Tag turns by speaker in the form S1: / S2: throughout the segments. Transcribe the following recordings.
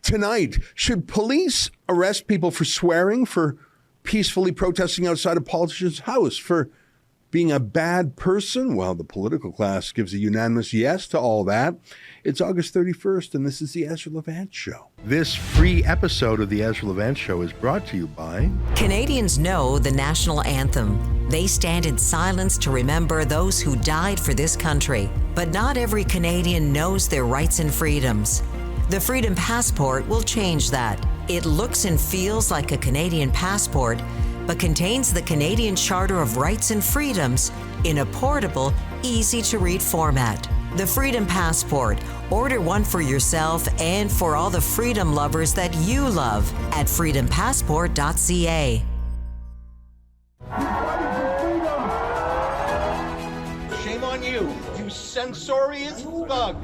S1: Tonight, should police arrest people for swearing, for peacefully protesting outside a politician's house, for being a bad person? Well, the political class gives a unanimous yes to all that. It's August 31st, and this is the Ezra Levant Show. This free episode of the Ezra Levant Show is brought to you by...
S2: Canadians know the national anthem. They stand in silence to remember those who died for this country. But not every Canadian knows their rights and freedoms. The Freedom Passport will change that. It looks and feels like a Canadian passport, but contains the Canadian Charter of Rights and Freedoms in a portable, easy-to-read format. The Freedom Passport. Order one for yourself and for all the freedom lovers that you love at freedompassport.ca.
S3: Shame on you, you censorious thug.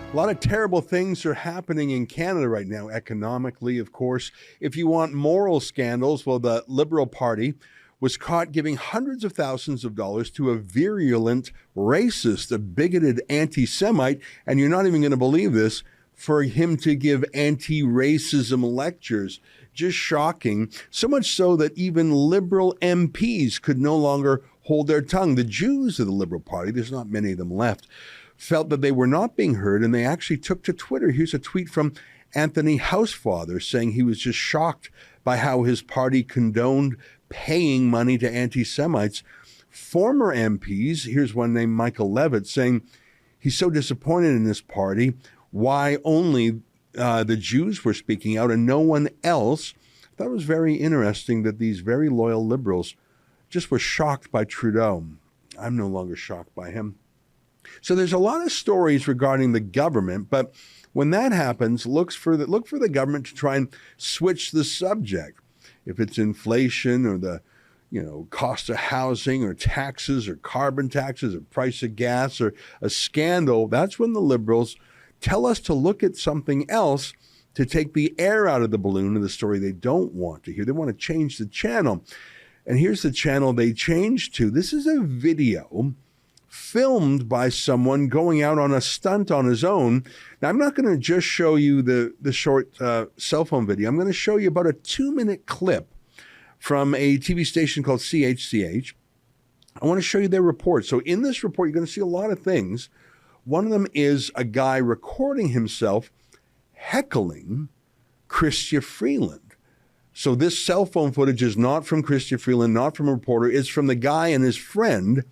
S1: A lot of terrible things are happening in Canada right now, economically, of course. If you want moral scandals, well, the Liberal Party was caught giving hundreds of thousands of dollars to a virulent racist, a bigoted anti-Semite, and you're not even going to believe this, for him to give anti-racism lectures. Just shocking. So much so that even Liberal MPs could no longer hold their tongue. The Jews of the Liberal Party, there's not many of them left, felt that they were not being heard, and they actually took to Twitter. Here's a tweet from Anthony Housefather saying he was just shocked by how his party condoned paying money to anti-Semites. Former MPs, here's one named Michael Levitt, saying he's so disappointed in this party. Why only the Jews were speaking out and no one else? I thought it was very interesting that these very loyal Liberals just were shocked by Trudeau. I'm no longer shocked by him. So there's a lot of stories regarding the government, but when that happens, look for the government to try and switch the subject. If it's inflation or the cost of housing or taxes or carbon taxes or price of gas or a scandal, that's when the Liberals tell us to look at something else to take the air out of the balloon of the story they don't want to hear. They want to change the channel. And here's the channel they changed to. This is a video filmed by someone going out on a stunt on his own. Now, I'm not going to just show you the short cell phone video. I'm going to show you about a 2-minute clip from a TV station called CHCH. I want to show you their report. So in this report, you're going to see a lot of things. One of them is a guy recording himself heckling Chrystia Freeland. So this cell phone footage is not from Chrystia Freeland, not from a reporter. It's from the guy and his friend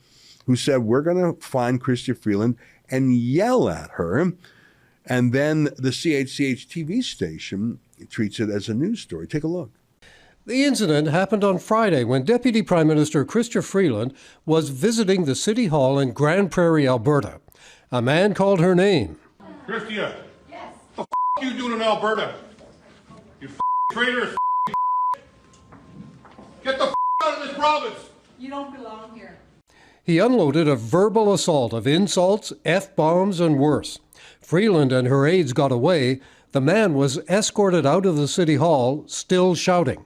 S1: who said, we're going to find Chrystia Freeland and yell at her. And then the CHCH TV station treats it as a news story. Take a look.
S4: The incident happened on Friday when Deputy Prime Minister Chrystia Freeland was visiting the City Hall in Grand Prairie, Alberta. A man called her name.
S5: Chrystia, yes. What the f*** you doing in Alberta? You traitorous Get the f*** out of this province!
S6: You don't belong here.
S4: He unloaded a verbal assault of insults, F-bombs, and worse. Freeland and her aides got away. The man was escorted out of the City Hall, still shouting.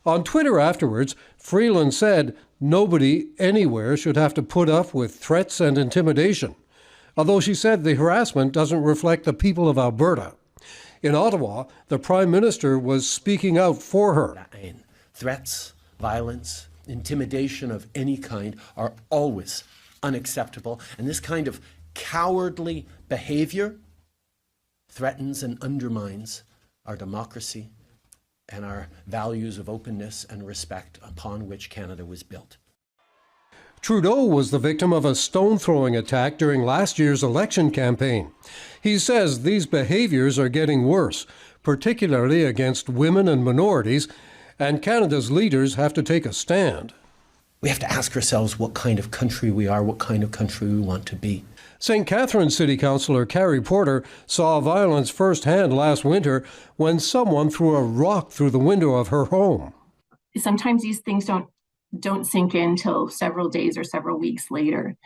S4: On Twitter afterwards, Freeland said nobody anywhere should have to put up with threats and intimidation, although she said the harassment doesn't reflect the people of Alberta. In Ottawa, the Prime Minister was speaking out for her.
S7: Threats, violence, intimidation of any kind are always unacceptable, and this kind of cowardly behavior threatens and undermines our democracy and our values of openness and respect upon which Canada was built.
S4: Trudeau was the victim of a stone-throwing attack during last year's election campaign. He says these behaviors are getting worse, particularly against women and minorities, and Canada's leaders have to take a stand.
S7: We have to ask ourselves what kind of country we are, what kind of country we want to be.
S4: St. Catharines City Councillor Carrie Porter saw violence firsthand last winter when someone threw a rock through the window of her home.
S6: Sometimes these things don't sink in till several days or several weeks later.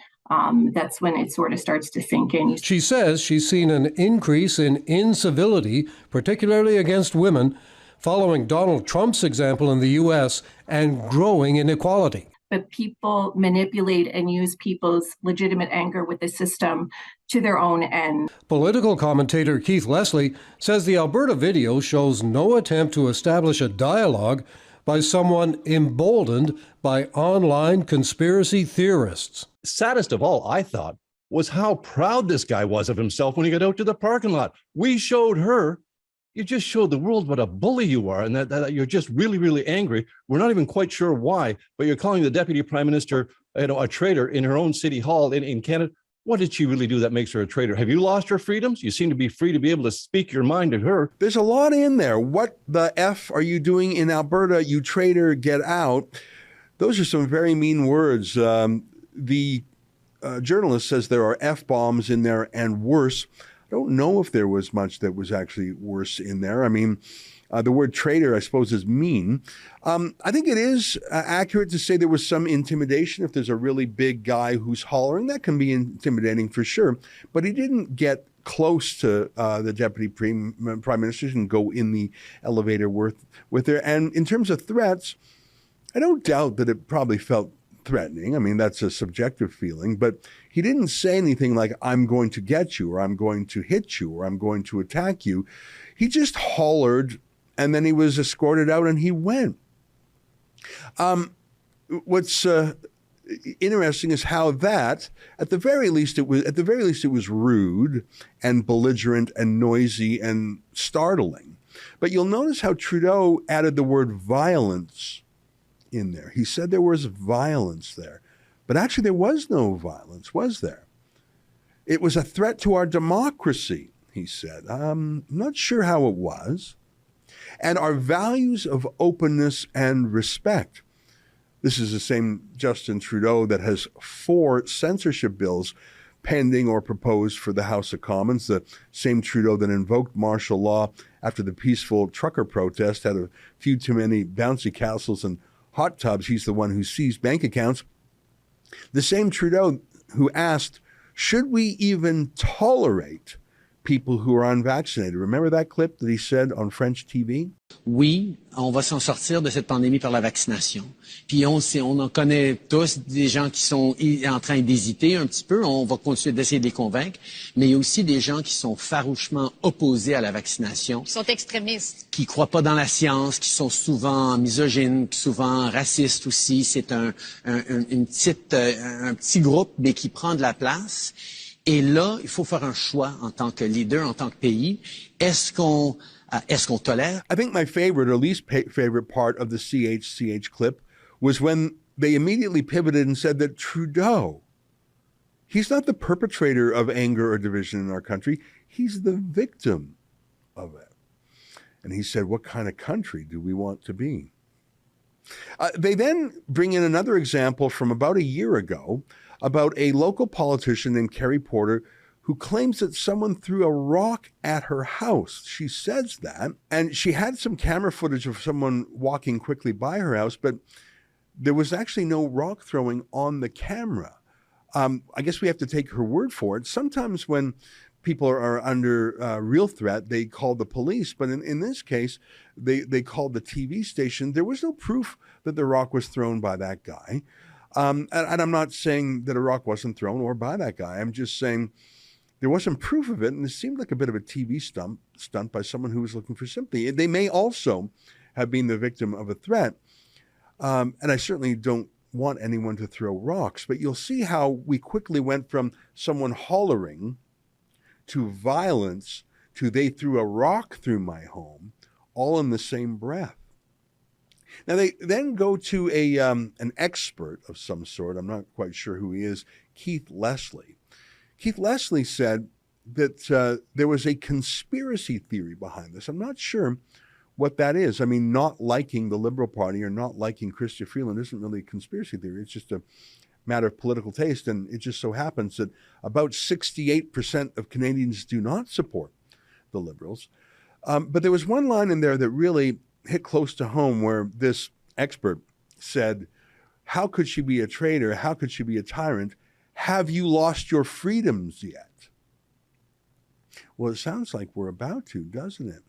S6: That's when it sort of starts to sink in.
S4: She says she's seen an increase in incivility, particularly against women, following Donald Trump's example in the U.S. and growing inequality.
S6: but people manipulate and use people's legitimate anger with the system to their own end.
S4: Political commentator Keith Leslie says the Alberta video shows no attempt to establish a dialogue by someone emboldened by online conspiracy theorists.
S8: Saddest of all, I thought, was how proud this guy was of himself when he got out to the parking lot. We showed her, you just showed the world what a bully you are, and that you're just really, really angry. We're not even quite sure why, but you're calling the Deputy Prime Minister, a traitor in her own city hall in Canada. What did she really do that makes her a traitor? Have you lost your freedoms? You seem to be free to be able to speak your mind to her.
S1: There's a lot in there. What the F are you doing in Alberta, you traitor, get out? Those are some very mean words. The journalist says there are F-bombs in there and worse. I don't know if there was much that was actually worse in there. I mean, the word traitor, I suppose, is mean. I think it is accurate to say there was some intimidation. If there's a really big guy who's hollering, that can be intimidating for sure. But he didn't get close to the Deputy Prime Minister and go in the elevator with her. And in terms of threats, I don't doubt that it probably felt threatening. I mean, that's a subjective feeling. But he didn't say anything like, I'm going to get you, or I'm going to hit you, or I'm going to attack you. He just hollered, and then he was escorted out and he went. What's interesting is how that, at the very least it was rude and belligerent and noisy and startling. But you'll notice how Trudeau added the word violence in there. He said there was violence there. But actually there was no violence, was there? It was a threat to our democracy, he said. I'm not sure how it was. And our values of openness and respect. This is the same Justin Trudeau that has 4 censorship bills pending or proposed for the House of Commons, the same Trudeau that invoked martial law after the peaceful trucker protest, had a few too many bouncy castles and hot tubs. He's the one who seized bank accounts. The same Trudeau who asked, should we even tolerate people who are unvaccinated? Remember that clip that he said on French TV?
S9: Oui, on va s'en sortir de cette pandémie par la vaccination. Puis on en connaît tous des gens qui sont en train d'hésiter un petit peu. On va continuer d'essayer de les convaincre. Mais il y a aussi des gens qui sont farouchement opposés à la vaccination.
S10: Qui sont extrémistes.
S9: Qui croient pas dans la science, qui sont souvent misogynes, souvent racistes aussi. C'est un petit groupe, mais qui prend de la place. Et là, il faut faire un choix en tant que leader, en tant que pays. Est-ce qu'on tolère?
S1: I think my favorite, or least favorite part of the CHCH clip was when they immediately pivoted and said that Trudeau, he's not the perpetrator of anger or division in our country. He's the victim of it. And he said, what kind of country do we want to be? They then bring in another example from about a year ago about a local politician named Carrie Porter who claims that someone threw a rock at her house. She says that, and she had some camera footage of someone walking quickly by her house, but there was actually no rock throwing on the camera. I guess we have to take her word for it. Sometimes when people are under real threat, they call the police, but in this case, they called the TV station. There was no proof that the rock was thrown by that guy. And I'm not saying that a rock wasn't thrown or by that guy. I'm just saying there wasn't proof of it, and it seemed like a bit of a TV stunt by someone who was looking for sympathy. They may also have been the victim of a threat, and I certainly don't want anyone to throw rocks, but you'll see how we quickly went from someone hollering to violence to they threw a rock through my home, all in the same breath. Now, they then go to an expert of some sort. I'm not quite sure who he is, Keith Leslie. Keith Leslie said that there was a conspiracy theory behind this. I'm not sure what that is. I mean, not liking the Liberal Party or not liking Chrystia Freeland isn't really a conspiracy theory. It's just a matter of political taste. And it just so happens that about 68% of Canadians do not support the Liberals. But there was one line in there that really hit close to home where this expert said, how could she be a traitor? How could she be a tyrant? Have you lost your freedoms yet? Well, it sounds like we're about to, doesn't it?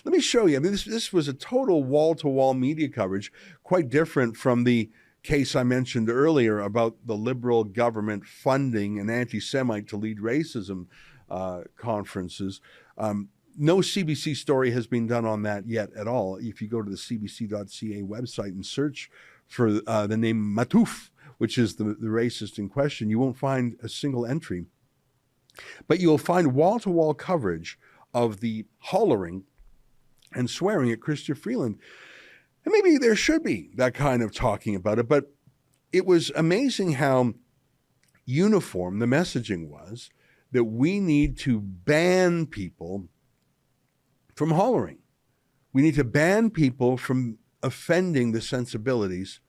S1: Let me show you. I mean, this was a total wall-to-wall media coverage, quite different from the case I mentioned earlier about the Liberal government funding an anti-Semite to lead racism conferences. No CBC story has been done on that yet at all. If you go to the cbc.ca website and search for the name Matouf, which is the racist in question, you won't find a single entry. But you'll find wall-to-wall coverage of the hollering and swearing at Chrystia Freeland. And maybe there should be that kind of talking about it, but it was amazing how uniform the messaging was that we need to ban people from hollering. We need to ban people from offending the sensibilities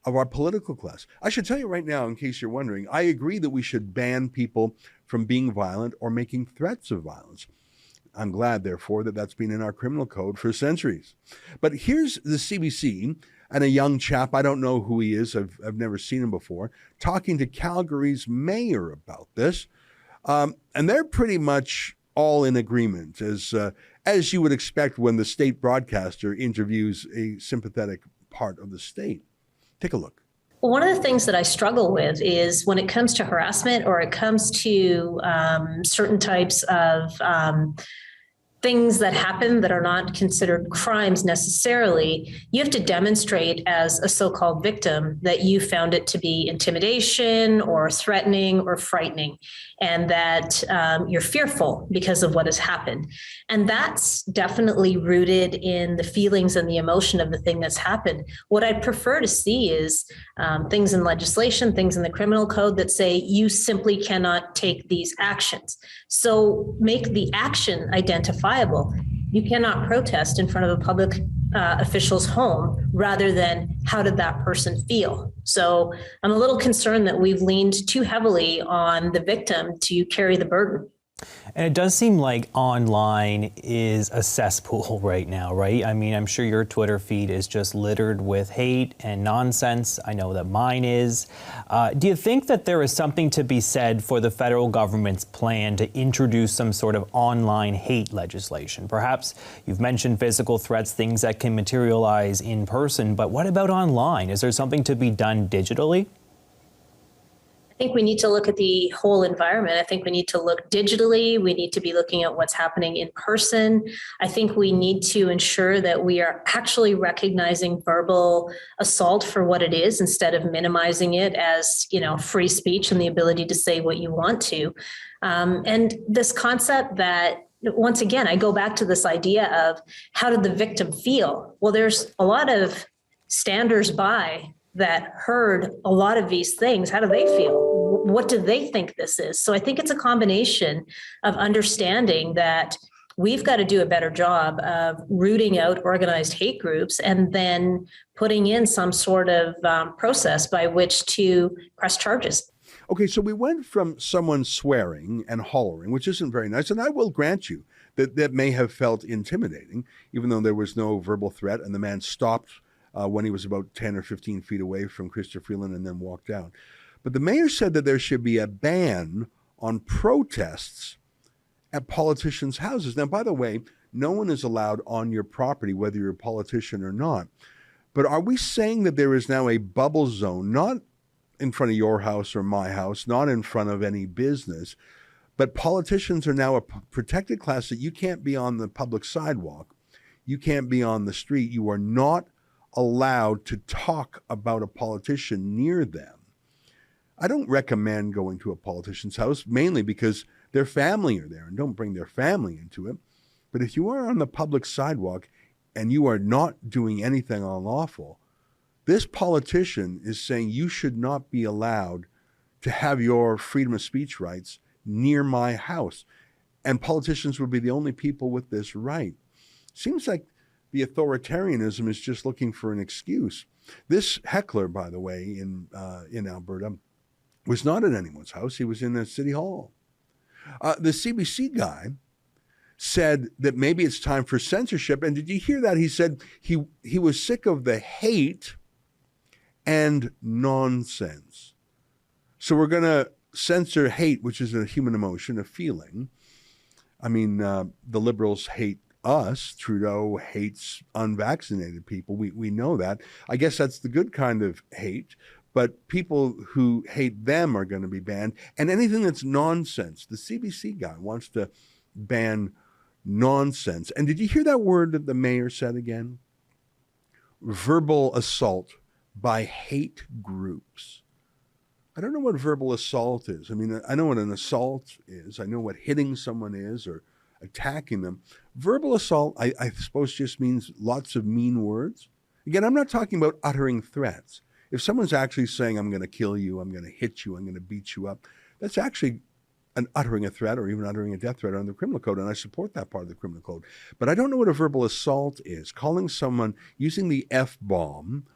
S1: of our political class. I should tell you right now, in case you're wondering, I agree that we should ban people from being violent or making threats of violence. I'm glad, therefore, that that's been in our criminal code for centuries. But here's the CBC and a young chap, I don't know who he is, I've never seen him before, talking to Calgary's mayor about this. And they're pretty much all in agreement, as you would expect when the state broadcaster interviews a sympathetic part of the state. Take a look.
S10: Well, one of the things that I struggle with is when it comes to harassment or it comes to certain types of things that happen that are not considered crimes necessarily, you have to demonstrate as a so-called victim that you found it to be intimidation or threatening or frightening, and that you're fearful because of what has happened. And that's definitely rooted in the feelings and the emotion of the thing that's happened. What I'd prefer to see is things in legislation, things in the criminal code that say you simply cannot take these actions. So make the action identifiable. You cannot protest in front of a public official's home rather than how did that person feel. So I'm a little concerned that we've leaned too heavily on the victim to carry the burden.
S11: And it does seem like online is a cesspool right now, right? I mean, I'm sure your Twitter feed is just littered with hate and nonsense. I know that mine is. Do you think that there is something to be said for the federal government's plan to introduce some sort of online hate legislation? Perhaps you've mentioned physical threats, things that can materialize in person, but what about online? Is there something to be done digitally?
S10: I think we need to look at the whole environment. I think we need to look digitally. We need to be looking at what's happening in person. I think we need to ensure that we are actually recognizing verbal assault for what it is instead of minimizing it as, free speech and the ability to say what you want to. And this concept that, once again, I go back to this idea of how did the victim feel? Well, there's a lot of standers-by that heard a lot of these things. How do they feel? What do they think this is? So I think it's a combination of understanding that we've got to do a better job of rooting out organized hate groups and then putting in some sort of process by which to press charges.
S1: Okay, so we went from someone swearing and hollering, which isn't very nice, and I will grant you that may have felt intimidating, even though there was no verbal threat and the man stopped when he was about 10 or 15 feet away from Chrystia Freeland and then walked out. But the mayor said that there should be a ban on protests at politicians' houses. Now, by the way, no one is allowed on your property, whether you're a politician or not. But are we saying that there is now a bubble zone, not in front of your house or my house, not in front of any business, but politicians are now a protected class that you can't be on the public sidewalk, you can't be on the street, you are not allowed to talk about a politician near them. I don't recommend going to a politician's house, mainly because their family are there and don't bring their family into it. But if you are on the public sidewalk and you are not doing anything unlawful, this politician is saying you should not be allowed to have your freedom of speech rights near my house. And politicians would be the only people with this right. Seems like the authoritarianism is just looking for an excuse. This heckler, by the way, in Alberta, was not at anyone's house. He was in a city hall. The CBC guy said that maybe it's time for censorship. And did you hear that? He said he was sick of the hate and nonsense. So we're going to censor hate, which is a human emotion, a feeling. I mean, the Liberals hate us. Trudeau hates unvaccinated people. We know that. I guess that's the good kind of hate. But people who hate them are going to be banned. And anything that's nonsense. The CBC guy wants to ban nonsense. And did you hear that word that the mayor said again? Verbal assault by hate groups. I don't know what verbal assault is. I mean, I know what an assault is. I know what hitting someone is or attacking them. Verbal assault, I suppose, just means lots of mean words. Again, I'm not talking about uttering threats. If someone's actually saying, I'm going to kill you, I'm going to hit you, I'm going to beat you up, that's actually uttering a threat or even uttering a death threat on the criminal code, and I support that part of the criminal code. But I don't know what a verbal assault is. Calling someone, using the F-bomb,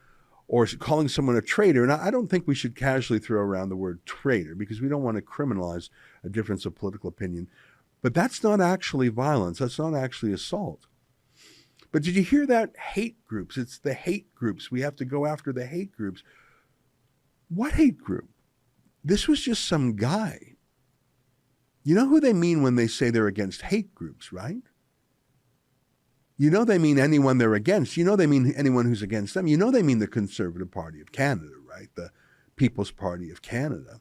S1: or calling someone a traitor. And I don't think we should casually throw around the word traitor because we don't want to criminalize a difference of political opinion. But that's not actually violence. That's not actually assault. But did you hear that? Hate groups. It's the hate groups. We have to go after the hate groups. What hate group? This was just some guy. You know who they mean when they say they're against hate groups, right? You know they mean anyone they're against. You know they mean anyone who's against them. You know they mean the Conservative Party of Canada, right? The People's Party of Canada.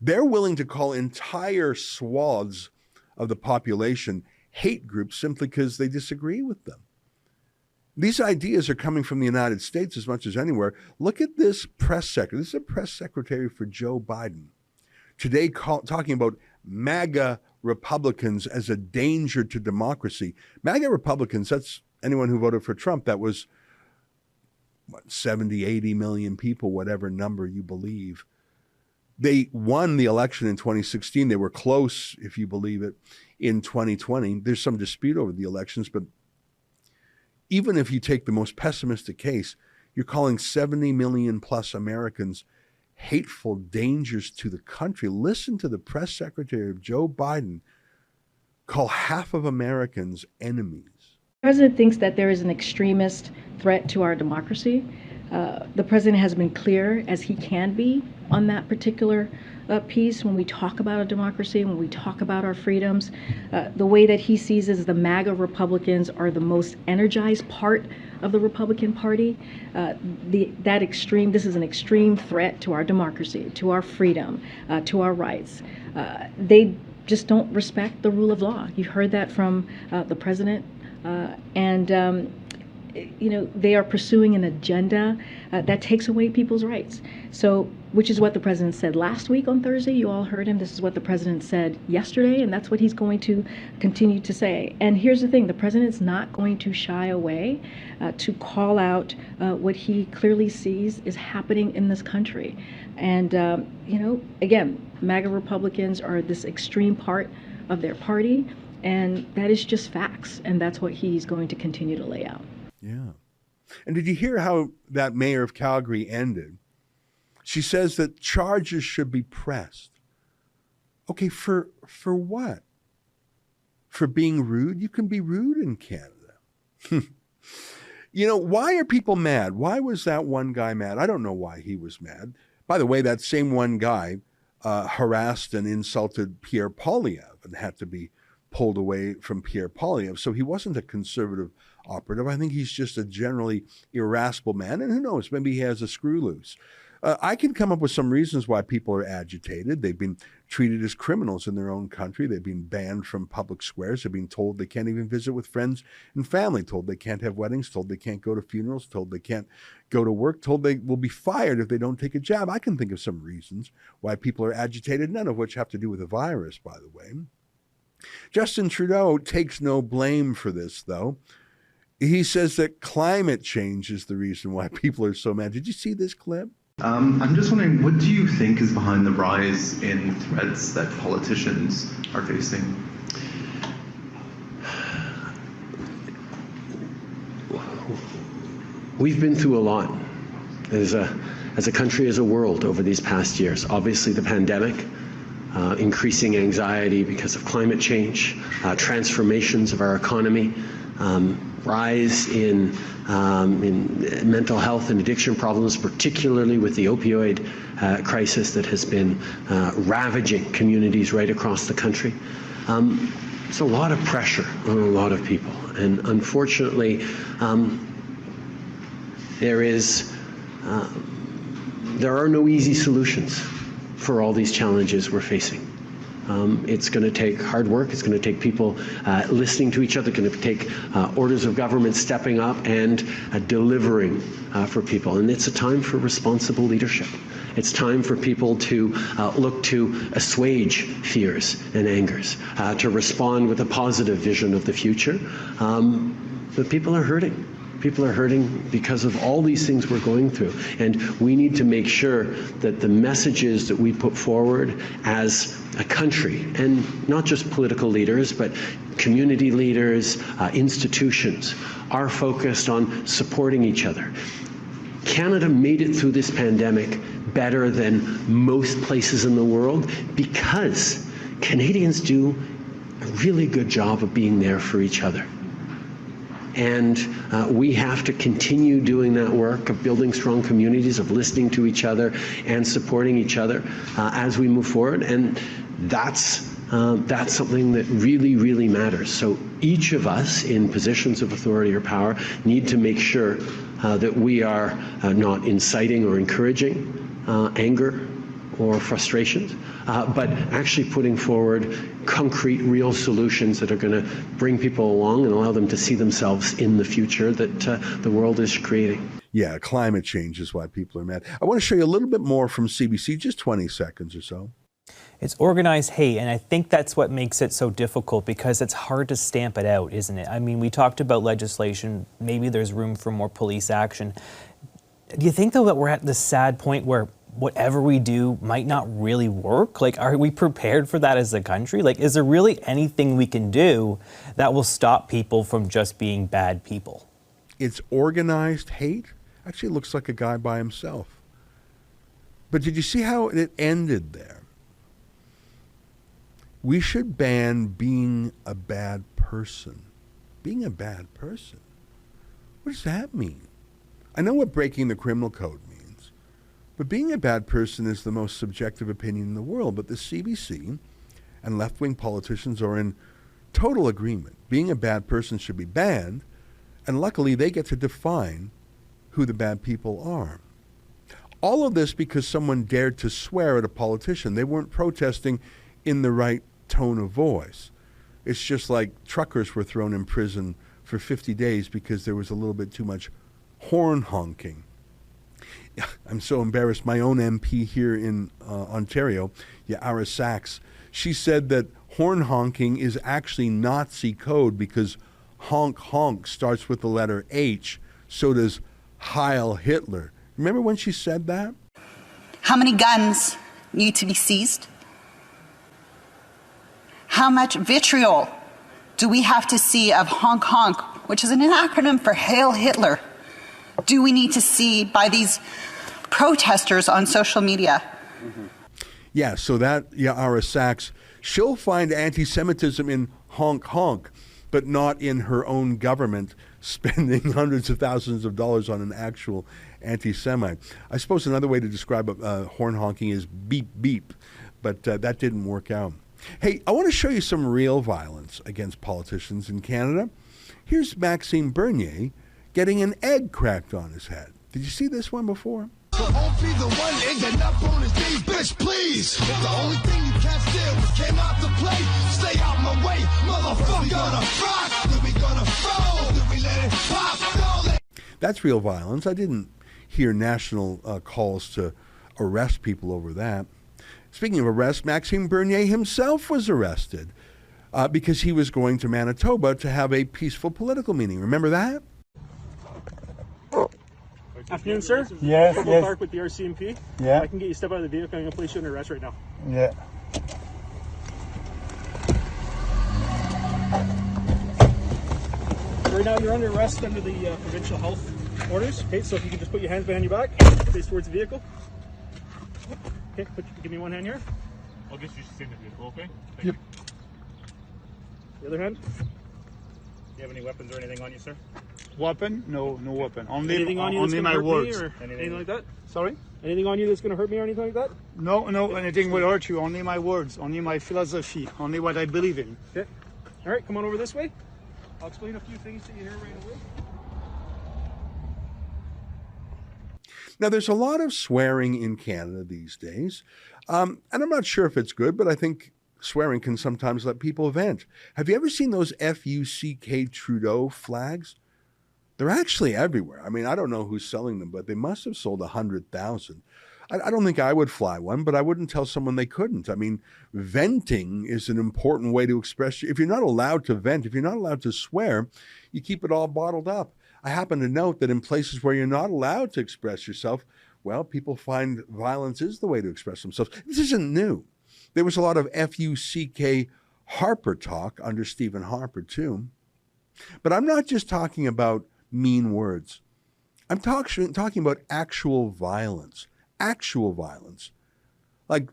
S1: They're willing to call entire swaths of the population hate groups simply because they disagree with them. These ideas are coming from the United States as much as anywhere. Look at this press secretary. This is a press secretary for Joe Biden. Today talking about MAGA Republicans as a danger to democracy. MAGA Republicans, that's anyone who voted for Trump. That was, 70, 80 million people, whatever number you believe. They won the election in 2016. They were close, if you believe it, in 2020. There's some dispute over the elections, but even if you take the most pessimistic case, you're calling 70 million plus Americans hateful dangers to the country. Listen to the press secretary of Joe Biden call half of Americans enemies.
S12: The president thinks that there is an extremist threat to our democracy. The president has been clear as he can be on that particular piece when we talk about a democracy, when we talk about our freedoms. The way that he sees is the MAGA Republicans are the most energized part of the Republican Party. This is an extreme threat to our democracy, to our freedom, to our rights. They just don't respect the rule of law. You've heard that from the president, they are pursuing an agenda that takes away people's rights. So, which is what the president said last week on Thursday. You all heard him. This is what the president said yesterday, and that's what he's going to continue to say. And here's the thing, the president's not going to shy away to call out what he clearly sees is happening in this country. And, again, MAGA Republicans are this extreme part of their party, and that is just facts, and that's what he's going to continue to lay out.
S1: Yeah. And did you hear how that mayor of Calgary ended? She says that charges should be pressed. Okay, for what? For being rude? You can be rude in Canada. Why are people mad? Why was that one guy mad? I don't know why he was mad. By the way, that same one guy harassed and insulted Pierre Poilievre and had to be pulled away from Pierre Poilievre. So he wasn't a conservative operative. I think he's just a generally irascible man. And who knows, maybe he has a screw loose. I can come up with some reasons why people are agitated. They've been treated as criminals in their own country. They've been banned from public squares. They've been told they can't even visit with friends and family, told they can't have weddings, told they can't go to funerals, told they can't go to work, told they will be fired if they don't take a jab. I can think of some reasons why people are agitated, none of which have to do with the virus, by the way. Justin Trudeau takes no blame for this, though. He says that climate change is the reason why people are so mad. Did you see this clip?
S13: I'm just wondering, what do you think is behind the rise in threats that politicians are facing?
S9: We've been through a lot as a country, as a world over these past years. Obviously, the pandemic, increasing anxiety because of climate change, transformations of our economy, rise in mental health and addiction problems, particularly with the opioid crisis that has been ravaging communities right across the country.
S7: it's a lot of pressure on a lot of people. And unfortunately, there are no easy solutions for all these challenges we're facing. It's going to take hard work. It's going to take people listening to each other. It's going to take orders of government stepping up and delivering for people. And it's a time for responsible leadership. It's time for people to look to assuage fears and angers, to respond with a positive vision of the future. But people are hurting. People are hurting because of all these things we're going through. And we need to make sure that the messages that we put forward as a country, and not just political leaders, but community leaders, institutions, are focused on supporting each other. Canada made it through this pandemic better than most places in the world because Canadians do a really good job of being there for each other. And we have to continue doing that work of building strong communities, of listening to each other and supporting each other as we move forward. And that's something that really, really matters. So each of us in positions of authority or power need to make sure that we are not inciting or encouraging anger or frustrations, but actually putting forward concrete, real solutions that are going to bring people along and allow them to see themselves in the future that the world is creating.
S1: Yeah, climate change is why people are mad. I want to show you a little bit more from CBC, just 20 seconds or so.
S11: It's organized hate, and I think that's what makes it so difficult because it's hard to stamp it out, isn't it? I mean, we talked about legislation. Maybe there's room for more police action. Do you think, though, that we're at this sad point where whatever we do might not really work? Like, are we prepared for that as a country? Like, is there really anything we can do that will stop people from just being bad people?
S1: It's organized hate. Actually, it looks like a guy by himself. But did you see how it ended there? We should ban being a bad person. Being a bad person? What does that mean? I know what breaking the criminal code means, but being a bad person is the most subjective opinion in the world. But the CBC and left-wing politicians are in total agreement. Being a bad person should be banned, and luckily they get to define who the bad people are. All of this because someone dared to swear at a politician. They weren't protesting in the right tone of voice. It's just like truckers were thrown in prison for 50 days because there was a little bit too much horn honking. I'm so embarrassed. My own MP here in Ontario, Ezra Sachs, she said that horn honking is actually Nazi code because honk honk starts with the letter H, so does Heil Hitler. Remember when she said that?
S14: How many guns need to be seized? How much vitriol do we have to see of honk honk, which is an acronym for Heil Hitler, do we need to see by these protesters on social media?
S1: Mm-hmm. Yeah, so that Ezra Sachs, she'll find anti-Semitism in honk honk, but not in her own government spending hundreds of thousands of dollars on an actual anti-Semite. I suppose another way to describe horn honking is beep beep, but that didn't work out. Hey, I want to show you some real violence against politicians in Canada. Here's Maxime Bernier getting an egg cracked on his head. Did you see this one before?
S15: So won't be the one ending up on his knees, bitch, please. The only thing you can't steal came out to play. Stay out my way, motherfucker. We gonna rock, then we gonna fold, then we let it pop.
S1: That's real violence. I didn't hear national calls to arrest people over that. Speaking of arrest, Maxime Bernier himself was arrested because he was going to Manitoba to have a peaceful political meeting. Remember that?
S16: Afternoon, sir.
S17: Yes, yes.
S16: Park with the RCMP.
S17: Yeah.
S16: I can get you step out of the vehicle. I'm going to place you under arrest right now.
S17: Yeah.
S16: Right now, you're under arrest under the provincial health orders. Okay, so if you can just put your hands behind your back, face towards the vehicle. Okay, give me one hand here.
S5: I'll get you to in the vehicle, okay? Thank
S17: Yep.
S5: you.
S16: The other hand. Do you have any weapons or anything on you, sir?
S17: Weapon? No, no weapon. Only,
S16: anything on you
S17: only
S16: that's
S17: my
S16: hurt me
S17: words.
S16: or anything like that?
S17: Sorry?
S16: Anything on you that's going to hurt me or anything like that?
S17: No, no, anything will hurt you. Only my words. Only my philosophy. Only what I believe in.
S16: Okay. All right, come on over this way. I'll explain a few things to you here right away.
S1: Now, there's a lot of swearing in Canada these days, and I'm not sure if it's good, but I think swearing can sometimes let people vent. Have you ever seen those F-U-C-K Trudeau flags? They're actually everywhere. I mean, I don't know who's selling them, but they must have sold 100,000. I don't think I would fly one, but I wouldn't tell someone they couldn't. I mean, venting is an important way to express. If you're not allowed to vent, if you're not allowed to swear, you keep it all bottled up. I happen to note that in places where you're not allowed to express yourself, well, people find violence is the way to express themselves. This isn't new. There was a lot of F-U-C-K Harper talk under Stephen Harper, too. But I'm not just talking about mean words. I'm talking about actual violence. Actual violence. Like,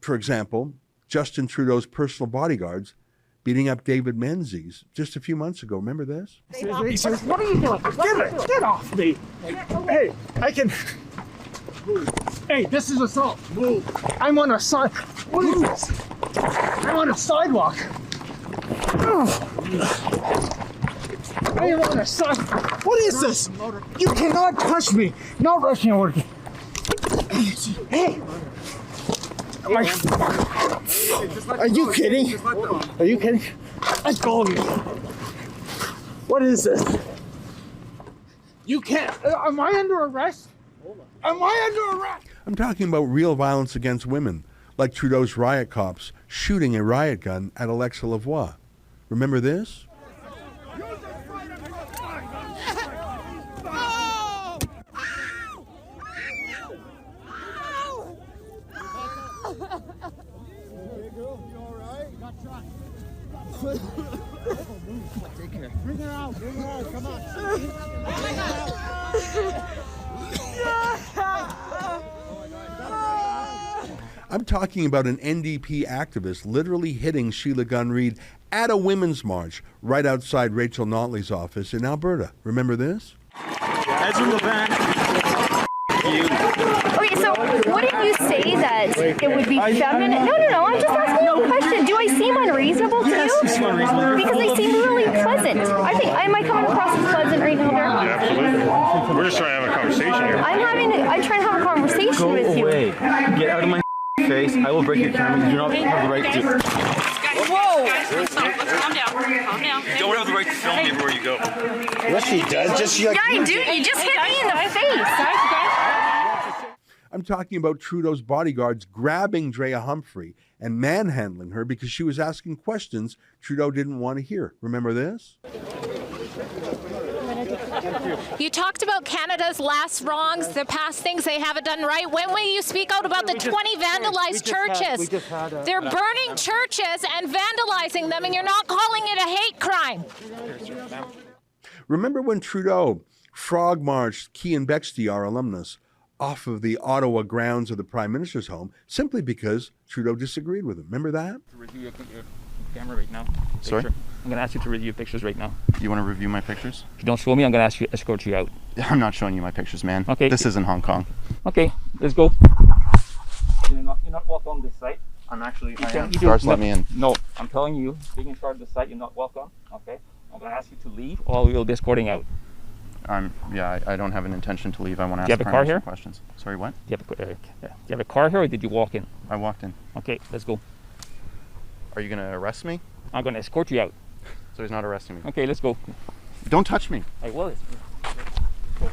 S1: for example, Justin Trudeau's personal bodyguards beating up David Menzies just a few months ago. Remember this?
S16: What are you doing? Get off me. Hey, I can... Hey, this is assault. Move. I'm on a side... What is this? I'm on a sidewalk. I am on a side... What is this? You cannot touch me. No rushing over. Hey! Are you kidding? Are you kidding? Let's go. What is this? You can't. Am I under arrest? Am I under arrest?
S1: I'm talking about real violence against women, like Trudeau's riot cops shooting a riot gun at Alexa Lavoie. Remember this?
S15: Take care. Bring her out. Bring her out. Come on.
S1: I'm talking about an NDP activist literally hitting Sheila Gunn-Reid at a women's march right outside Rachel Notley's office in Alberta. Remember this?
S18: Ezra Levant.
S19: Okay, so wouldn't you say that it would be feminine? No, I'm just asking you a question. Do I seem unreasonable to you?
S18: Yes, you seem unreasonable.
S19: Because they seem really pleasant. Am I coming across as pleasant right now there?
S5: Yeah, absolutely. We're just trying to have a conversation here.
S19: I'm trying to have a conversation with you.
S18: Go away. Get out of my face. I will break your camera. You do not have the right to...
S19: Whoa!
S20: Let's calm down. Calm down.
S18: You don't have the right to film me everywhere you go.
S15: Yes, she does.
S19: Yeah, I do. You just hit me in the face.
S1: I'm talking about Trudeau's bodyguards grabbing Drea Humphrey and manhandling her because she was asking questions Trudeau didn't want to hear. Remember this?
S21: You talked about Canada's last wrongs, the past things they haven't done right. When will you speak out about the 20 vandalized churches? They're burning churches and vandalizing them, and you're not calling it a hate crime.
S1: Remember when Trudeau frog marched Kean Bexty, our alumnus, off of the Ottawa grounds of the Prime Minister's home simply because Trudeau disagreed with him? Remember that?
S22: To review your camera right now.
S23: Sorry?
S22: I'm going to ask you to review your pictures right now.
S23: You want to review my pictures?
S22: If you don't show me, I'm going to ask you to escort you out.
S23: I'm not showing you my pictures, man.
S22: Okay.
S23: This isn't Hong Kong.
S22: Okay, let's go. You're not welcome on this site.
S23: I am.
S22: You
S23: Guards, let me in.
S22: No, I'm telling you, being in charge of the site, you're not welcome. Okay? I'm going to ask you to leave or we'll be escorting out.
S23: I don't have an intention to leave. I want to ask
S22: Do you have a car here?
S23: questions. Sorry, what?
S22: Do you have a car here or did you walk in?
S23: I walked in.
S22: Okay, let's go.
S23: Are you going to arrest me?
S22: I'm going to escort you out.
S23: So he's not arresting me.
S22: Okay, let's go.
S23: Don't touch me.
S22: I will. Go.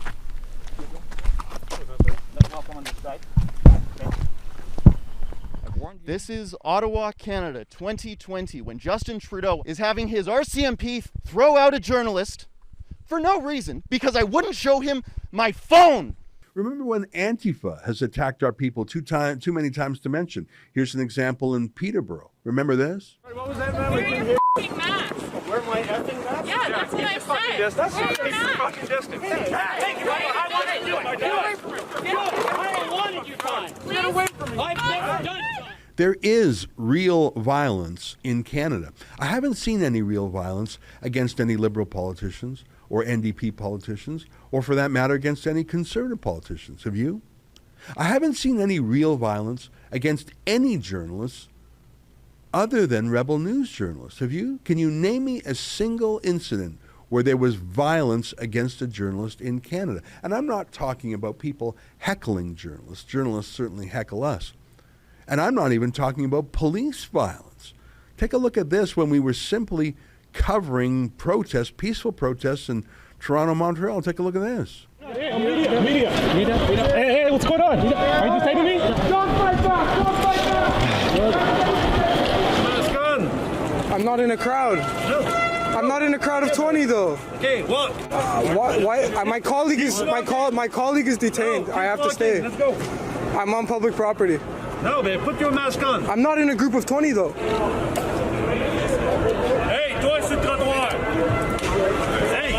S22: Welcome on this side.
S23: This is Ottawa, Canada, 2020, when Justin Trudeau is having his RCMP throw out a journalist for no reason, because I wouldn't show him my phone.
S1: Remember when Antifa has attacked our people too many times to mention? Here's an example in Peterborough. Remember this?
S16: What was that, man?
S20: Wear your f***ing mask.
S16: Wear my effing mask?
S20: Yeah, that's what I said.
S16: That's
S20: Wear your
S16: keep your
S20: mask.
S16: fucking distance.
S20: Hey,
S16: I wanted to do it. I wanted you to. Get away from me. I've never done it.
S1: There is real violence in Canada. I haven't seen any real violence against any Liberal politicians or NDP politicians, or for that matter, against any Conservative politicians. Have you? I haven't seen any real violence against any journalists other than Rebel News journalists? Can you name me a single incident where there was violence against a journalist in Canada? And I'm not talking about people heckling journalists. Journalists certainly heckle us. And I'm not even talking about police violence. Take a look at this when we were simply covering protests, peaceful protests in Toronto, Montreal. Take a look at this.
S16: Hey, media. Hey, what's going on? Are you defending me? Don't fight back! Don't fight back! I'm not in a crowd. No. I'm not in a crowd of 20 though.
S2: Okay, what?
S16: Why? My colleague is detained. I have to stay.
S2: Let's go.
S16: I'm on public property.
S2: No, man, put your mask on.
S16: I'm not in a group of 20 though.
S2: Hey, toi, c'est trop droit. Hey.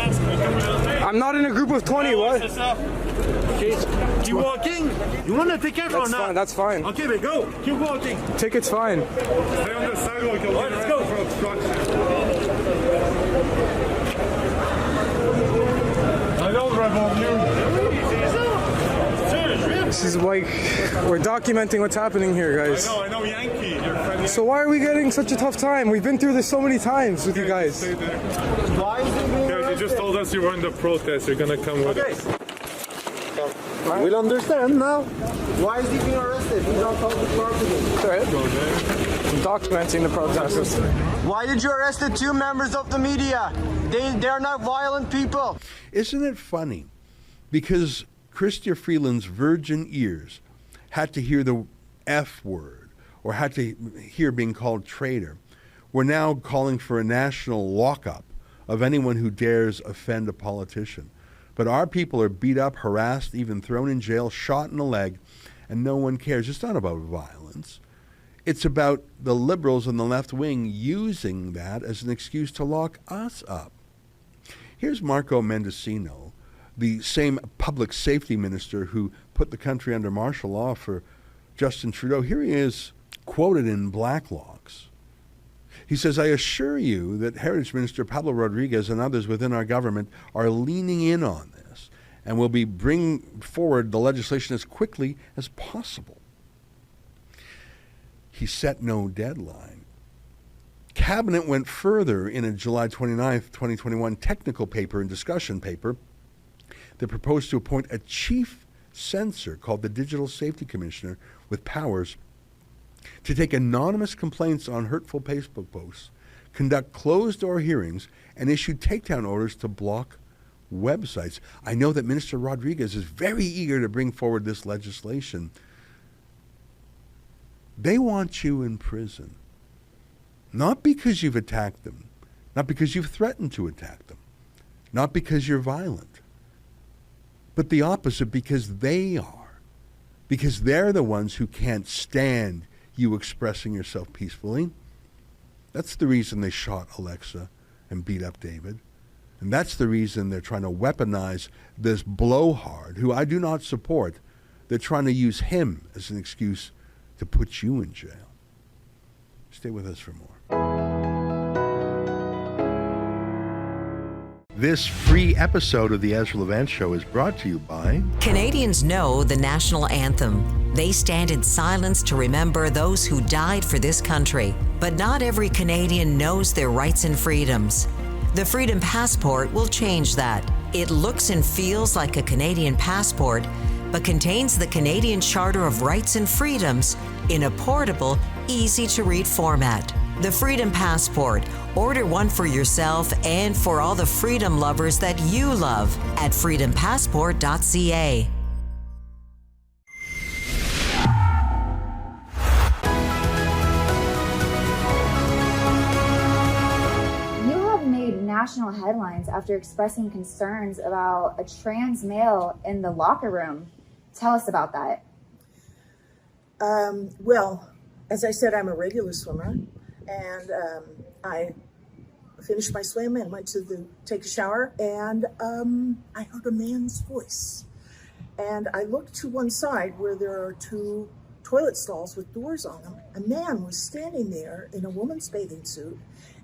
S16: I'm not in a group of 20. What?
S2: Okay, keep walking. You want to take care or not?
S16: That's fine.
S2: Okay, but go. Keep walking.
S16: Ticket's fine.
S2: Stay on the sidewalk. All right, let's go. For obstruction. I don't Rebel News.
S16: This is like, we're documenting what's happening here, guys.
S2: I know, Yankee. You're friendly.
S16: So why are we getting such a tough time? We've been through this so many times with you guys.
S2: Why is it being arrested? You just told us you were in the protest. You're going to come with us.
S16: We'll understand now.
S3: Why is he being arrested? He's on public property.
S16: I'm documenting the protesters.
S3: Why did you arrest the two members of the media? They are not violent people.
S1: Isn't it funny? Because Chrystia Freeland's virgin ears had to hear the F word or had to hear being called traitor. We're now calling for a national lockup of anyone who dares offend a politician. But our people are beat up, harassed, even thrown in jail, shot in the leg, and no one cares. It's not about violence. It's about the Liberals and the left wing using that as an excuse to lock us up. Here's Marco Mendicino, the same public safety minister who put the country under martial law for Justin Trudeau. Here he is quoted in Blacklogs. He says, I assure you that Heritage Minister Pablo Rodriguez and others within our government are leaning in on this and will be bringing forward the legislation as quickly as possible. He set no deadline. Cabinet went further in a July 29th, 2021 technical paper and discussion paper that proposed to appoint a chief censor called the Digital Safety Commissioner with powers to take anonymous complaints on hurtful Facebook posts, conduct closed-door hearings, and issue takedown orders to block websites. I know that Minister Rodriguez is very eager to bring forward this legislation. They want you in prison, not because you've attacked them, not because you've threatened to attack them, not because you're violent, but the opposite, because they are, because they're the ones who can't stand you expressing yourself peacefully. That's the reason they shot Alexa and beat up David. And that's the reason they're trying to weaponize this blowhard, who I do not support. They're trying to use him as an excuse to put you in jail. Stay with us for more. This free episode of the Ezra Levant Show is brought to you by
S6: Canadians know the national anthem. They stand in silence to remember those who died for this country. But not every Canadian knows their rights and freedoms. The Freedom Passport will change that. It looks and feels like a Canadian passport, but contains the Canadian Charter of Rights and Freedoms in a portable, easy-to-read format. The Freedom Passport. Order one for yourself and for all the freedom lovers that you love at freedompassport.ca.
S24: National headlines after expressing concerns about a trans male in the locker room. Tell us about that.
S25: Well, as I said, I'm a regular swimmer, and I finished my swim and went to take a shower, and I heard a man's voice. And I looked to one side where there are two toilet stalls with doors on them. A man was standing there in a woman's bathing suit,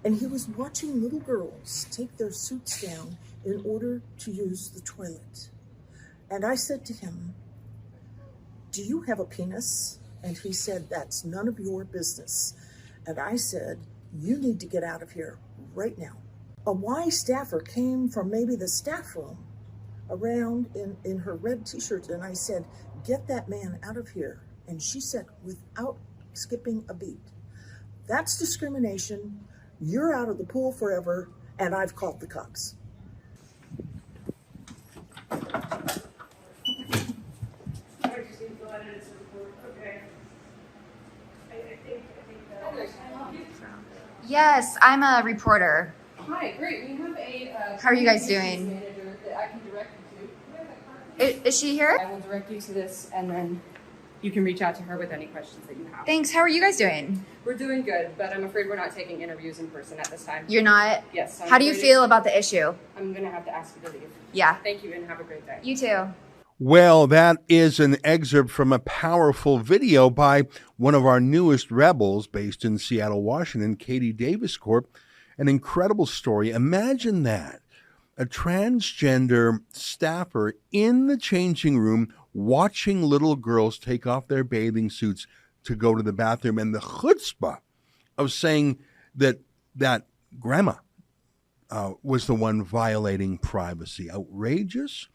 S25: and he was watching little girls take their suits down in order to use the toilet. And I said to him, "Do you have a penis?" And he said, "That's none of your business." And I said, you need to get out of here right now. A Y staffer came from maybe the staff room around in her red t-shirt, and I said, get that man out of here. And she said, without skipping a beat, that's discrimination. You're out of the pool forever, and I've called the cops.
S24: Yes, I'm a reporter.
S4: Hi, great. We have a.
S24: How are you guys doing?
S4: Manager that I can direct you to.
S24: Is she here?
S4: I will direct you to this, and then you can reach out to her with any questions that you have.
S24: Thanks. How are you guys doing?
S4: We're doing good, but I'm afraid we're not taking interviews in person at this time.
S24: You're not?
S4: Yes.
S24: How do you feel about the issue?
S4: I'm going to have to ask you to leave.
S24: Yeah.
S4: Thank you, and have a great day.
S24: You too.
S1: Well, that is an excerpt from a powerful video by one of our newest rebels based in Seattle, Washington, Katie Daviscourt. An incredible story. Imagine that. A transgender staffer in the changing room watching little girls take off their bathing suits to go to the bathroom, and the chutzpah of saying that grandma was the one violating privacy. Outrageous.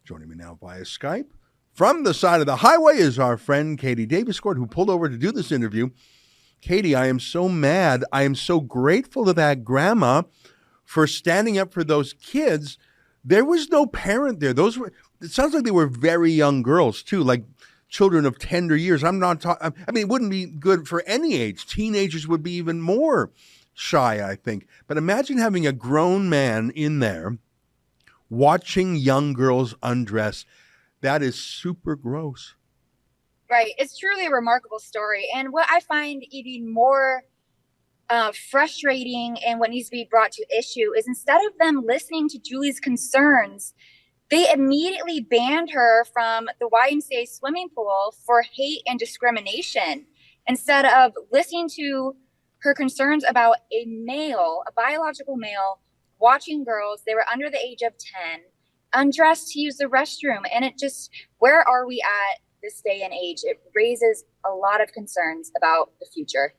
S1: Joining me now via Skype from the side of the highway is our friend Katie Daviscourt, who pulled over to do this interview. Katie, I am so mad. I am so grateful to that grandma for standing up for those kids. There was no parent there. It sounds like they were very young girls too, like children of tender years. I'm not talking, I mean, it wouldn't be good for any age. Teenagers would be even more shy, I think. But imagine having a grown man in there watching young girls undress. That is super gross.
S24: Right. It's truly a remarkable story. And what I find even more frustrating and what needs to be brought to issue is instead of them listening to Julie's concerns, they immediately banned her from the YMCA swimming pool for hate and discrimination instead of listening to her concerns about a biological male, watching girls. They were under the age of 10, undressed to use the restroom. And it just, where are we at this day and age? It raises a lot of concerns about the future.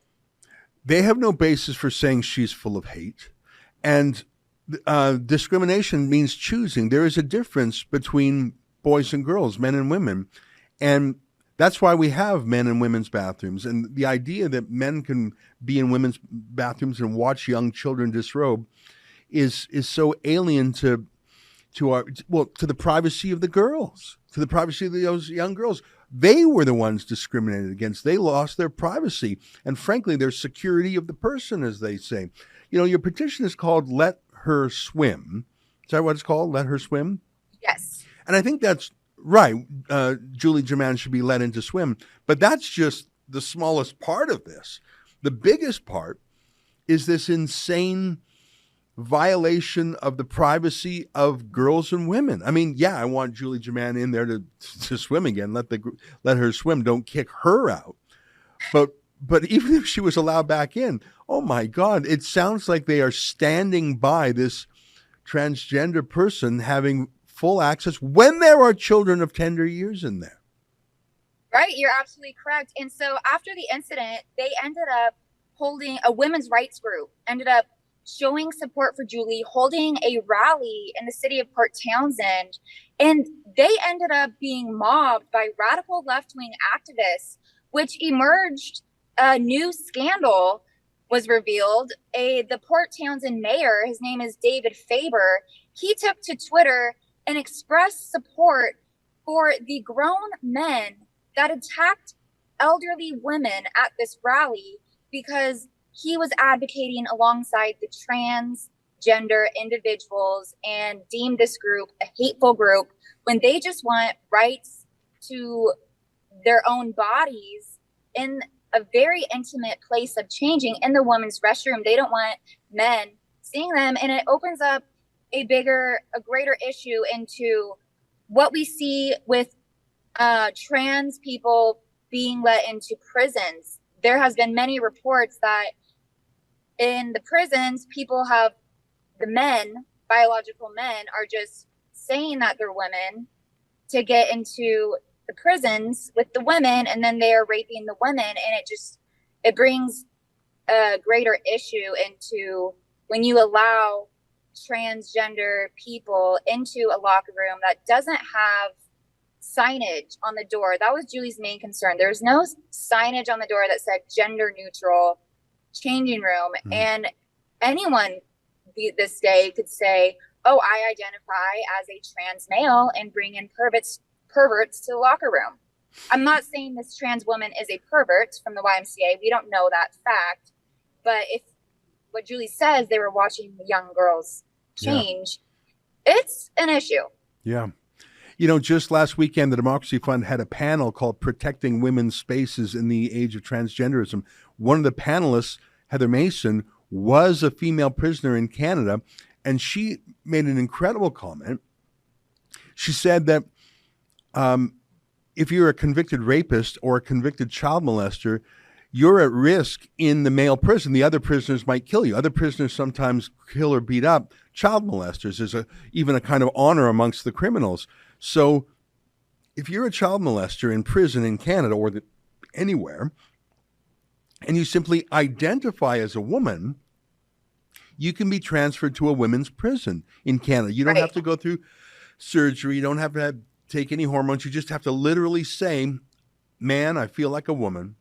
S1: They have no basis for saying she's full of hate. And discrimination means choosing. There is a difference between boys and girls, men and women. And that's why we have men and women's bathrooms. And the idea that men can be in women's bathrooms and watch young children disrobe is so alien to the privacy of the girls, to the privacy of those young girls. They were the ones discriminated against. They lost their privacy and, frankly, their security of the person, as they say. You know, your petition is called Let Her Swim. Is that what it's called? Let Her Swim?
S24: Yes.
S1: And I think that's right. Julie Germain should be let into swim. But that's just the smallest part of this. The biggest part is this insane violation of the privacy of girls and women. I mean, yeah, I want Julie Germain in there to swim again. Let her swim. Don't kick her out. But even if she was allowed back in, oh my God, it sounds like they are standing by this transgender person having full access when there are children of tender years in there.
S24: Right, you're absolutely correct. And so after the incident, they ended up holding a women's rights group, ended up showing support for Julie, holding a rally in the city of Port Townsend. And they ended up being mobbed by radical left-wing activists, which emerged a new scandal was revealed. The Port Townsend mayor, his name is David Faber, he took to Twitter and expressed support for the grown men that attacked elderly women at this rally because he was advocating alongside the transgender individuals and deemed this group a hateful group when they just want rights to their own bodies in a very intimate place of changing in the women's restroom. They don't want men seeing them. And it opens up a greater issue into what we see with trans people being let into prisons. There has been many reports that in the prisons, biological men are just saying that they're women to get into the prisons with the women, and then they are raping the women. And it brings a greater issue into when you allow transgender people into a locker room that doesn't have signage on the door. That was Julie's main concern. There's no signage on the door that said gender neutral changing room. And anyone this day could say, oh, I identify as a trans male and bring in perverts to the locker room. I'm not saying this trans woman is a pervert from the YMCA. We don't know that fact. But if what Julie says, they were watching the young girls change, it's an issue.
S1: Yeah. You know, just last weekend, the Democracy Fund had a panel called Protecting Women's Spaces in the Age of Transgenderism. One of the panelists, Heather Mason, was a female prisoner in Canada, and she made an incredible comment. She said that if you're a convicted rapist or a convicted child molester, you're at risk in the male prison. The other prisoners might kill you. Other prisoners sometimes kill or beat up child molesters. There's even a kind of honor amongst the criminals. So if you're a child molester in prison in Canada or anywhere, and you simply identify as a woman, you can be transferred to a women's prison in Canada. You don't have to go through surgery. You don't have to take any hormones. You just have to literally say, man, I feel like a woman.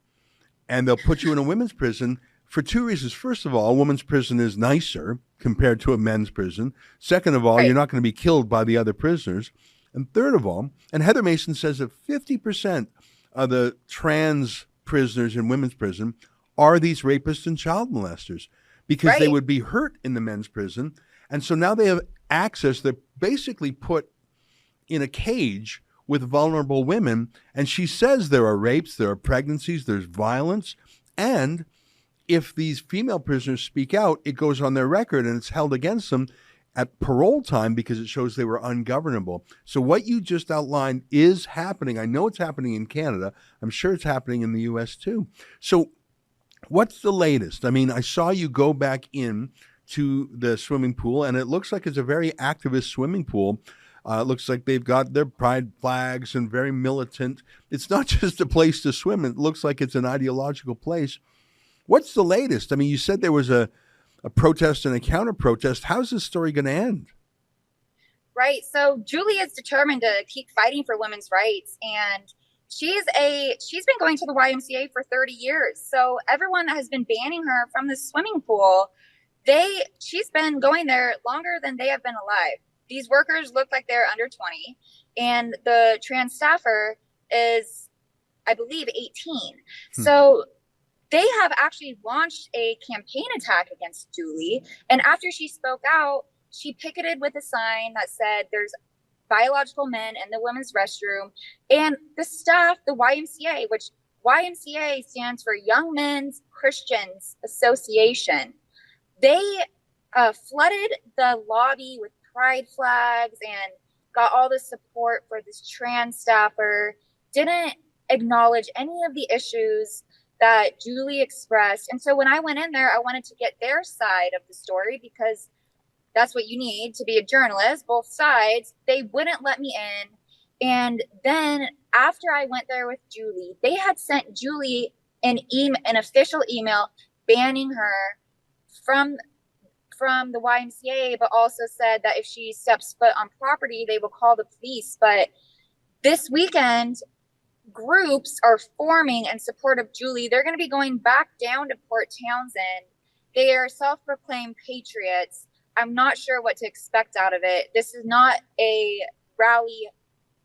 S1: And they'll put you in a women's prison for two reasons. First of all, a woman's prison is nicer compared to a men's prison. Second of all, you're not going to be killed by the other prisoners. And third of all, and Heather Mason says that 50% of the trans prisoners in women's prison are these rapists and child molesters because they would be hurt in the men's prison. And so now they have access. They're basically put in a cage with vulnerable women. And she says there are rapes, there are pregnancies, there's violence. And if these female prisoners speak out, it goes on their record and it's held against them at parole time because it shows they were ungovernable. So what you just outlined is happening. I know it's happening in Canada. I'm sure it's happening in the U.S. too. So what's the latest? I mean, I saw you go back in to the swimming pool, and it looks like it's a very activist swimming pool. It looks like they've got their pride flags and very militant. It's not just a place to swim. It looks like it's an ideological place. What's the latest? I mean, you said there was a protest and a counter protest. How's this story going to end?
S24: Right. So Julie is determined to keep fighting for women's rights. And she's been going to the YMCA for 30 years. So everyone has been banning her from the swimming pool. She's been going there longer than they have been alive. These workers look like they're under 20. And the trans staffer is, I believe, 18. So they have actually launched a campaign attack against Julie. And after she spoke out, she picketed with a sign that said there's biological men in the women's restroom. And the staff, the YMCA, which YMCA stands for Young Men's Christians Association, they flooded the lobby with pride flags and got all the support for this trans staffer, didn't acknowledge any of the issues that Julie expressed. And so when I went in there, I wanted to get their side of the story because that's what you need to be a journalist, both sides. They wouldn't let me in. And then after I went there with Julie, they had sent Julie an official email banning her from the YMCA, but also said that if she steps foot on property, they will call the police. But this weekend, groups are forming in support of Julie. They're going to be going back down to Port Townsend. They are self-proclaimed patriots. I'm not sure what to expect out of it. This is not a rally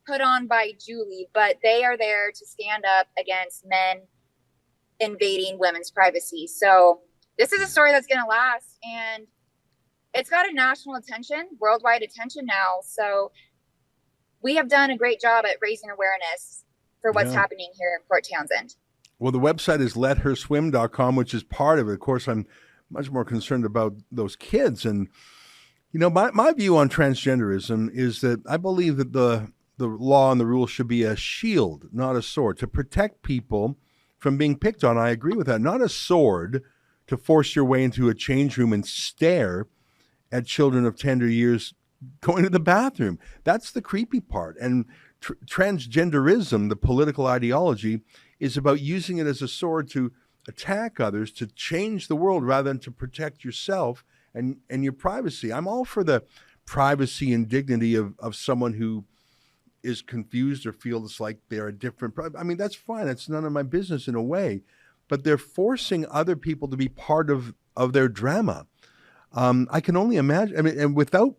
S24: put on by Julie, but they are there to stand up against men invading women's privacy. So this is a story that's going to last, and it's got a national attention, worldwide attention now. So we have done a great job at raising awareness for what's happening here in Port Townsend. Well,
S1: the website is letherswim.com, which is part of it. Of course, I'm much more concerned about those kids. And, you know, my view on transgenderism is that I believe that the law and the rules should be a shield, not a sword, to protect people from being picked on. I agree with that. Not a sword to force your way into a change room and stare at children of tender years going to the bathroom. That's the creepy part. And transgenderism, the political ideology, is about using it as a sword to attack others to change the world rather than to protect yourself and your privacy. I'm all for the privacy and dignity of someone who is confused or feels like they're a different. I mean, that's fine. It's none of my business in a way, but they're forcing other people to be part of their drama. I can only imagine. I mean, and without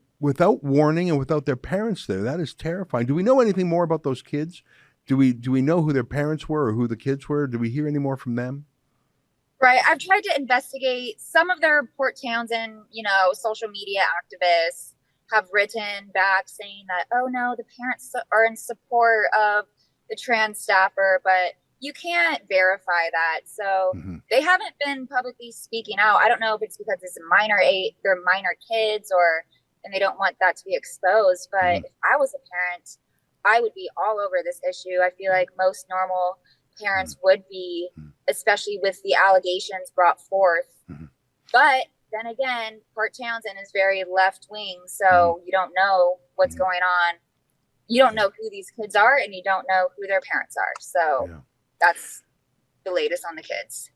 S1: warning and without their parents there, that is terrifying. Do we know anything more about those kids? Do we know who their parents were or who the kids were? Do we hear any more from them?
S24: Right. I've tried to investigate. Some of their Port Townsend, social media activists have written back saying that, oh no, the parents are in support of the trans staffer, but you can't verify that. So they haven't been publicly speaking out. I don't know if it's because it's they're minor kids and they don't want that to be exposed. But if I was a parent, I would be all over this issue. I feel like most normal parents would be, especially with the allegations brought forth. But then again, Port Townsend is very left wing, so you don't know what's going on. You don't know who these kids are, and you don't know who their parents are. So that's the latest on the kids.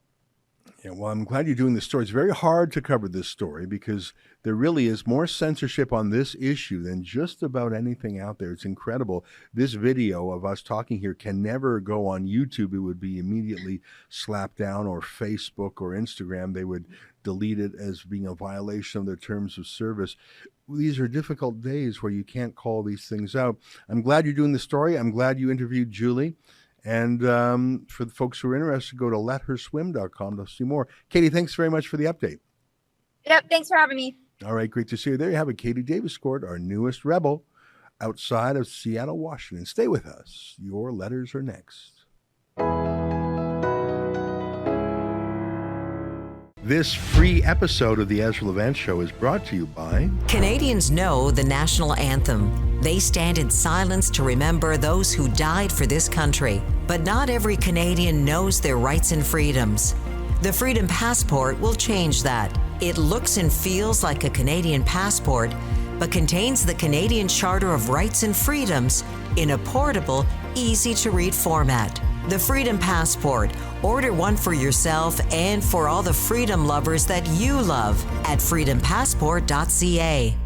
S1: Yeah, well, I'm glad you're doing this story. It's very hard to cover this story because there really is more censorship on this issue than just about anything out there. It's incredible. This video of us talking here can never go on YouTube. It would be immediately slapped down, or Facebook or Instagram. They would delete it as being a violation of their terms of service. These are difficult days where you can't call these things out. I'm glad you're doing the story. I'm glad you interviewed Julie. And for the folks who are interested, go to letherswim.com to see more. Katie, thanks very much for the update.
S24: Yep, thanks for having me.
S1: All right, great to see you. There you have it, Katie Daviscourt, our newest rebel outside of Seattle, Washington. Stay with us. Your letters are next. This free episode of the Ezra Levant Show is brought to you by...
S6: Canadians know the national anthem. They stand in silence to remember those who died for this country. But not every Canadian knows their rights and freedoms. The Freedom Passport will change that. It looks and feels like a Canadian passport, but contains the Canadian Charter of Rights and Freedoms in a portable, easy-to-read format. The Freedom Passport. Order one for yourself and for all the freedom lovers that you love at freedompassport.ca.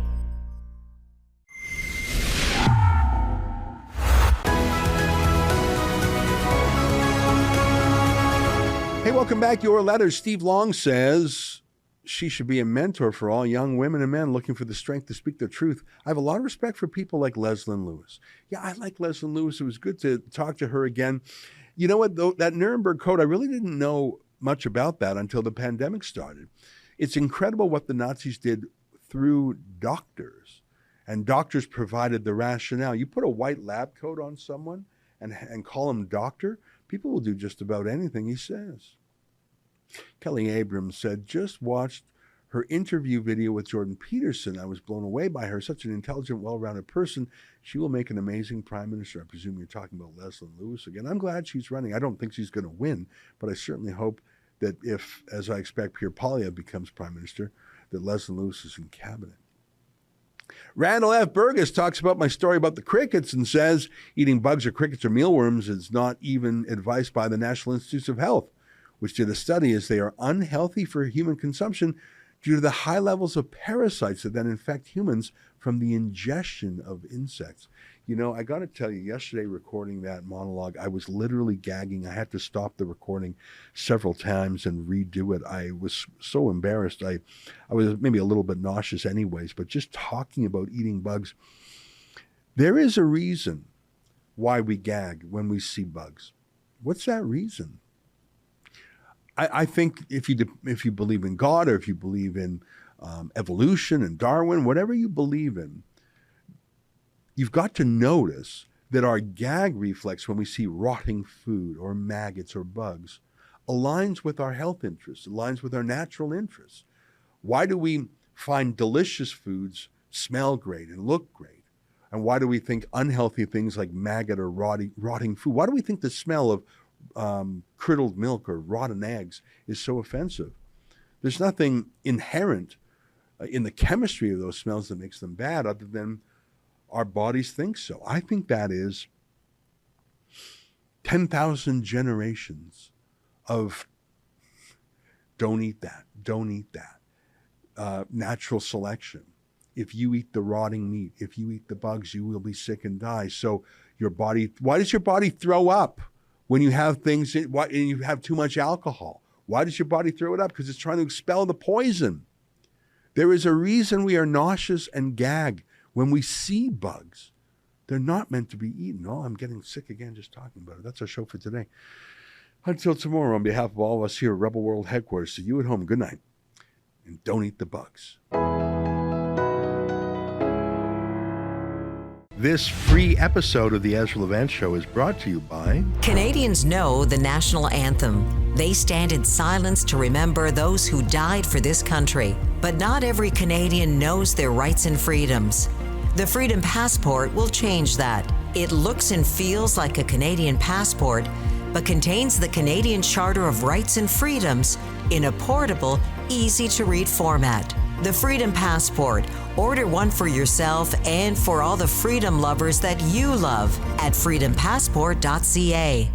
S1: Hey, welcome back. Your letters. Steve Long says she should be a mentor for all young women and men looking for the strength to speak their truth. I have a lot of respect for people like Leslyn Lewis. Yeah, I like Leslyn Lewis. It was good to talk to her again. You know what, though, that Nuremberg Code, I really didn't know much about that until the pandemic started. It's incredible what the Nazis did through doctors, and doctors provided the rationale. You put a white lab coat on someone and call him doctor, people will do just about anything he says. Kelly Abrams said, just watched her interview video with Jordan Peterson. I was blown away by her. Such an intelligent, well-rounded person. She will make an amazing prime minister. I presume you're talking about Leslyn Lewis again. I'm glad she's running. I don't think she's going to win, but I certainly hope that if, as I expect, Pierre Poilievre becomes prime minister, that Leslyn Lewis is in cabinet. Randall F. Burgess talks about my story about the crickets and says eating bugs or crickets or mealworms is not even advised by the National Institutes of Health, which did a study as they are unhealthy for human consumption due to the high levels of parasites that then infect humans from the ingestion of insects. You know, I got to tell you, yesterday recording that monologue, I was literally gagging. I had to stop the recording several times and redo it. I was so embarrassed. I was maybe a little bit nauseous anyways, but just talking about eating bugs, there is a reason why we gag when we see bugs. What's that reason? I think if you believe in God, or if you believe in evolution and Darwin, whatever you believe in, you've got to notice that our gag reflex when we see rotting food or maggots or bugs aligns with our health interests, aligns with our natural interests. Why do we find delicious foods smell great and look great? And why do we think unhealthy things like maggot or rotting food? Why do we think the smell of curdled milk or rotten eggs is so offensive? There's nothing inherent in the chemistry of those smells that makes them bad other than our bodies think so. I think that is 10,000 generations of Don't eat that. Don't eat that. Natural selection. If you eat the rotting meat, if you eat the bugs, you will be sick and die. So your body, why does your body throw up when you have things, and you have too much alcohol? Why does your body throw it up? Because it's trying to expel the poison. There is a reason we are nauseous and gag when we see bugs. They're not meant to be eaten. Oh, I'm getting sick again just talking about it. That's our show for today. Until tomorrow, on behalf of all of us here at Rebel World Headquarters, to you at home, good night. And don't eat the bugs. This free episode of the Ezra Levant Show is brought to you by...
S6: Canadians know the national anthem. They stand in silence to remember those who died for this country. But not every Canadian knows their rights and freedoms. The Freedom Passport will change that. It looks and feels like a Canadian passport, but contains the Canadian Charter of Rights and Freedoms in a portable, easy-to-read format. The Freedom Passport. Order one for yourself and for all the freedom lovers that you love at freedompassport.ca.